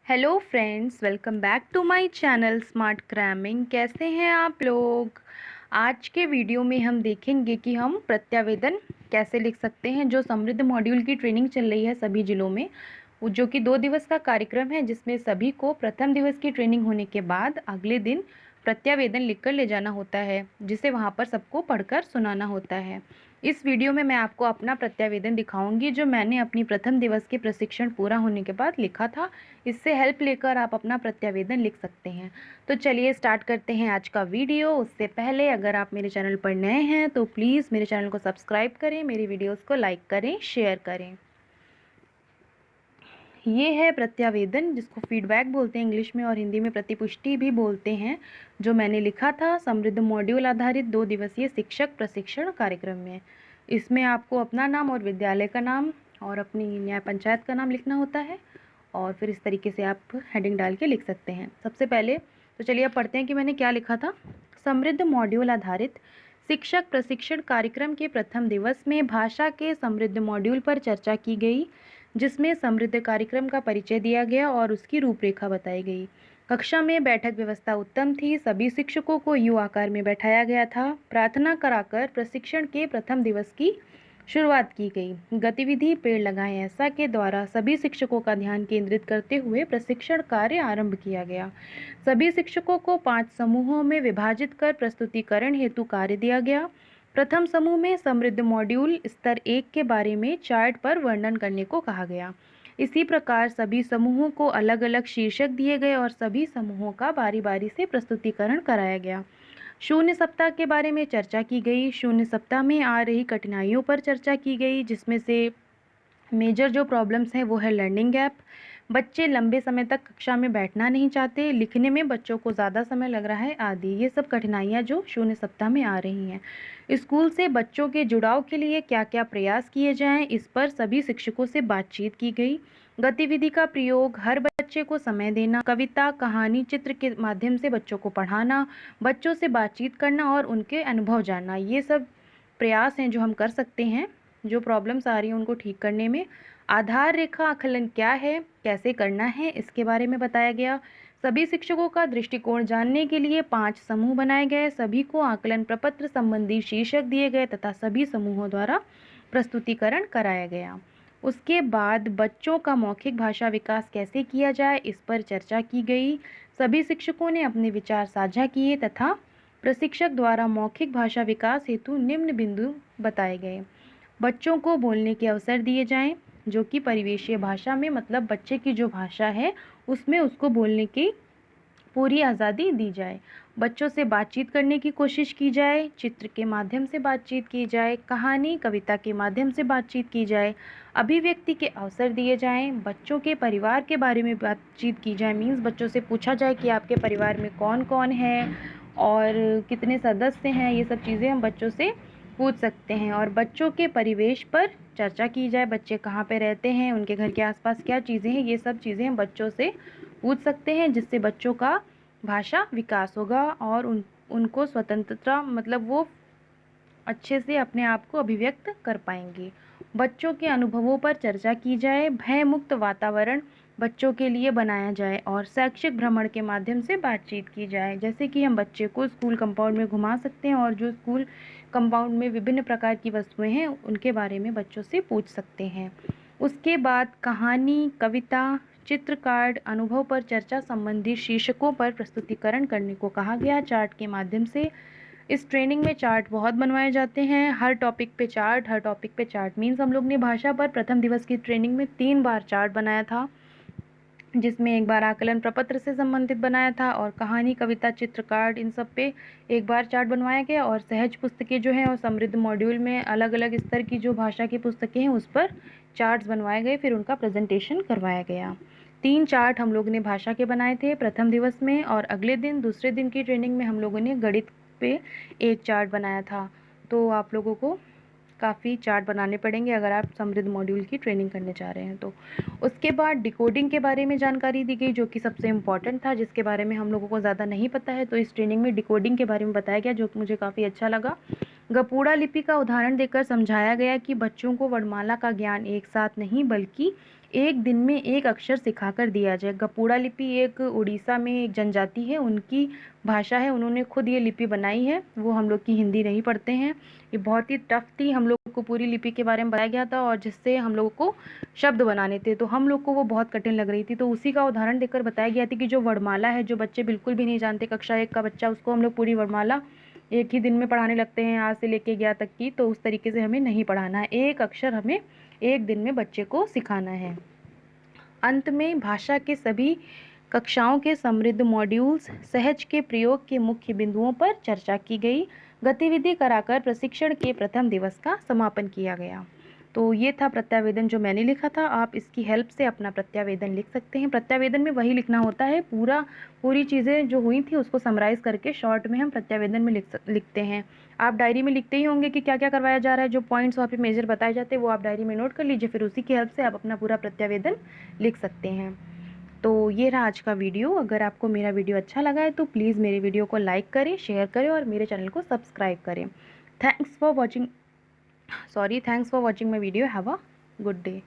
Hello friends, welcome back to my channel smart cramming. कैसे हैं आप लोग। आज के वीडियो में हम देखेंगे कि हम प्रत्यावेदन कैसे लिख सकते हैं। जो समृद्ध मॉड्यूल की ट्रेनिंग चल रही है सभी जिलों में, जो कि 2 दिवस का कार्यक्रम है, जिसमें सभी को प्रथम दिवस की ट्रेनिंग होने के बाद अगले दिन प्रत्यावेदन लिखकर ले जाना होता है, जिसे वहाँ पर सबको पढ़कर सुनाना होता है। इस वीडियो में मैं आपको अपना प्रत्यावेदन दिखाऊंगी, जो मैंने अपनी प्रथम दिवस के प्रशिक्षण पूरा होने के बाद लिखा था। इससे हेल्प लेकर आप अपना प्रत्यावेदन लिख सकते हैं। तो चलिए स्टार्ट करते हैं आज का वीडियो। उससे पहले अगर आप मेरे चैनल पर नए हैं तो प्लीज़ मेरे चैनल को सब्सक्राइब करें, मेरी वीडियोस को लाइक करें, शेयर करें। ये है प्रत्यावेदन, जिसको फीडबैक बोलते हैं इंग्लिश में, और हिंदी में प्रतिपुष्टि भी बोलते हैं, जो मैंने लिखा था समृद्ध मॉड्यूल आधारित 2 दिवसीय शिक्षक प्रशिक्षण कार्यक्रम में। इसमें आपको अपना नाम और विद्यालय का नाम और अपनी न्याय पंचायत का नाम लिखना होता है, और फिर इस तरीके से आप हेडिंग डाल के लिख सकते हैं। सबसे पहले तो चलिए अब पढ़ते हैं कि मैंने क्या लिखा था। समृद्ध मॉड्यूल आधारित शिक्षक प्रशिक्षण कार्यक्रम के प्रथम दिवस में भाषा के समृद्ध मॉड्यूल पर चर्चा की गई, जिसमें समृद्ध कार्यक्रम का परिचय दिया गया और उसकी रूपरेखा बताई गई। कक्षा में बैठक व्यवस्था उत्तम थी। सभी शिक्षकों को यू आकार में बैठाया गया था। प्रार्थना कराकर प्रशिक्षण के प्रथम दिवस की शुरुआत की गई। गतिविधि पेड़ लगाएं ऐसा के द्वारा सभी शिक्षकों का ध्यान केंद्रित करते हुए प्रशिक्षण कार्य आरंभ किया गया। सभी शिक्षकों को 5 समूहों में विभाजित कर प्रस्तुतिकरण हेतु कार्य दिया गया। प्रथम समूह में समृद्ध मॉड्यूल स्तर 1 के बारे में चार्ट पर वर्णन करने को कहा गया। इसी प्रकार सभी समूहों को अलग अलग शीर्षक दिए गए और सभी समूहों का बारी बारी से प्रस्तुतिकरण कराया गया। शून्य सप्ताह के बारे में चर्चा की गई। शून्य सप्ताह में आ रही कठिनाइयों पर चर्चा की गई, जिसमें से मेजर जो प्रॉब्लम्स हैं वो है लर्निंग गैप। बच्चे लंबे समय तक कक्षा में बैठना नहीं चाहते, लिखने में बच्चों को ज़्यादा समय लग रहा है आदि। ये सब कठिनाइयाँ जो शून्य सप्ताह में आ रही हैं। स्कूल से बच्चों के जुड़ाव के लिए क्या क्या प्रयास किए जाएं, इस पर सभी शिक्षकों से बातचीत की गई। गतिविधि का प्रयोग, हर बच्चे को समय देना, कविता, कहानी, चित्र के माध्यम से बच्चों को पढ़ाना, बच्चों से बातचीत करना और उनके अनुभव जानना, ये सब प्रयास हैं जो हम कर सकते हैं जो प्रॉब्लम्स आ रही हैं उनको ठीक करने में। आधार रेखा आकलन क्या है, कैसे करना है, इसके बारे में बताया गया। सभी शिक्षकों का दृष्टिकोण जानने के लिए 5 समूह बनाए गए। सभी को आकलन प्रपत्र संबंधी शीर्षक दिए गए तथा सभी समूहों द्वारा प्रस्तुतिकरण कराया गया। उसके बाद बच्चों का मौखिक भाषा विकास कैसे किया जाए, इस पर चर्चा की गई। सभी शिक्षकों ने अपने विचार साझा किए तथा प्रशिक्षक द्वारा मौखिक भाषा विकास हेतु निम्न बिंदु बताए गए। बच्चों को बोलने के अवसर दिए जाएं, जो कि परिवेशीय भाषा में, मतलब बच्चे की जो भाषा है उसमें उसको बोलने की पूरी आज़ादी दी जाए। बच्चों से बातचीत करने की कोशिश की जाए, चित्र के माध्यम से बातचीत की जाए, कहानी, कविता के माध्यम से बातचीत की जाए, अभिव्यक्ति के अवसर दिए जाएं। बच्चों के परिवार के बारे में बातचीत की जाए, मीन्स बच्चों से पूछा जाए कि आपके परिवार में कौन कौन है और कितने सदस्य हैं। ये सब चीज़ें हम बच्चों से पूछ सकते हैं। और बच्चों के परिवेश पर चर्चा की जाए, बच्चे कहाँ पे रहते हैं, उनके घर के आसपास क्या चीज़ें हैं, ये सब चीज़ें हम बच्चों से पूछ सकते हैं, जिससे बच्चों का भाषा विकास होगा और उनको स्वतंत्रता, मतलब वो अच्छे से अपने आप को अभिव्यक्त कर पाएंगे। बच्चों के अनुभवों पर चर्चा की जाए। भय मुक्त वातावरण बच्चों के लिए बनाया जाए और शैक्षिक भ्रमण के माध्यम से बातचीत की जाए। जैसे कि हम बच्चे को स्कूल कंपाउंड में घुमा सकते हैं और जो स्कूल कंपाउंड में विभिन्न प्रकार की वस्तुएं हैं उनके बारे में बच्चों से पूछ सकते हैं। उसके बाद कहानी, कविता, चित्र, कार्ड, अनुभव पर चर्चा संबंधी शीर्षकों पर प्रस्तुतिकरण करने को कहा गया चार्ट के माध्यम से। इस ट्रेनिंग में चार्ट बहुत बनवाए जाते हैं, हर टॉपिक पे चार्ट, हर टॉपिक पे चार्ट। मीन्स हम लोग ने भाषा पर प्रथम दिवस की ट्रेनिंग में 3 बार चार्ट बनाया था, जिसमें एक बार आकलन प्रपत्र से संबंधित बनाया था और कहानी, कविता, चित्र, कार्ड, इन सब पे एक बार चार्ट बनवाया गया। और सहज पुस्तकें जो हैं और समृद्ध मॉड्यूल में अलग अलग स्तर की जो भाषा की पुस्तकें हैं उस पर चार्ट्स बनवाए गए, फिर उनका प्रेजेंटेशन करवाया गया। 3 चार्ट हम लोग ने भाषा के बनाए थे प्रथम दिवस में, और अगले दिन दूसरे दिन की ट्रेनिंग में हम लोगों ने गणित पे एक चार्ट बनाया था। तो आप लोगों को काफ़ी चार्ट बनाने पड़ेंगे अगर आप समृद्ध मॉड्यूल की ट्रेनिंग करने जा रहे हैं तो। उसके बाद डिकोडिंग के बारे में जानकारी दी गई, जो कि सबसे इम्पॉर्टेंट था, जिसके बारे में हम लोगों को ज़्यादा नहीं पता है। तो इस ट्रेनिंग में डिकोडिंग के बारे में बताया गया, जो कि मुझे काफ़ी अच्छा लगा। गपूड़ा लिपि का उदाहरण देकर समझाया गया कि बच्चों को वर्णमाला का ज्ञान एक साथ नहीं बल्कि एक दिन में एक अक्षर सिखाकर दिया जाए। गपुड़ा लिपि एक उड़ीसा में एक जनजाति है, उनकी भाषा है, उन्होंने खुद ये लिपि बनाई है, वो हम लोग की हिंदी नहीं पढ़ते हैं। ये बहुत ही टफ थी, हम लोग को पूरी लिपि के बारे में बताया गया था और जिससे हम लोगों को शब्द बनाने थे, तो हम लोग को वो बहुत कठिन लग रही थी। तो उसी का उदाहरण देकर बताया गया था कि जो वर्णमाला है, जो बच्चे बिल्कुल भी नहीं जानते, कक्षा 1 का बच्चा, उसको हम लोग पूरी वर्णमाला एक ही दिन में पढ़ाने लगते हैं, आज से लेके 11 तक की, तो उस तरीके से हमें नहीं पढ़ाना है। एक अक्षर हमें एक दिन में बच्चे को सिखाना है। अंत में भाषा के सभी कक्षाओं के समृद्ध मॉड्यूल्स सहज के प्रयोग के मुख्य बिंदुओं पर चर्चा की गई। गतिविधि कराकर प्रशिक्षण के प्रथम दिवस का समापन किया गया। तो ये था प्रत्यावेदन जो मैंने लिखा था। आप इसकी हेल्प से अपना प्रत्यावेदन लिख सकते हैं। प्रत्यावेदन में वही लिखना होता है, पूरी चीज़ें जो हुई थी उसको समराइज़ करके शॉर्ट में हम प्रत्यावेदन में लिखते हैं। आप डायरी में लिखते ही होंगे कि क्या क्या करवाया जा रहा है, जो पॉइंट्स वहाँ पे मेजर बताए जाते हैं वो आप डायरी में नोट कर लीजिए, फिर उसी की हेल्प से आप अपना पूरा प्रत्यावेदन लिख सकते हैं। तो ये रहा आज का वीडियो। अगर आपको मेरा वीडियो अच्छा लगा है तो प्लीज़ मेरे वीडियो को लाइक करें, शेयर करें और मेरे चैनल को सब्सक्राइब करें। Thanks for watching my video. Have a good day.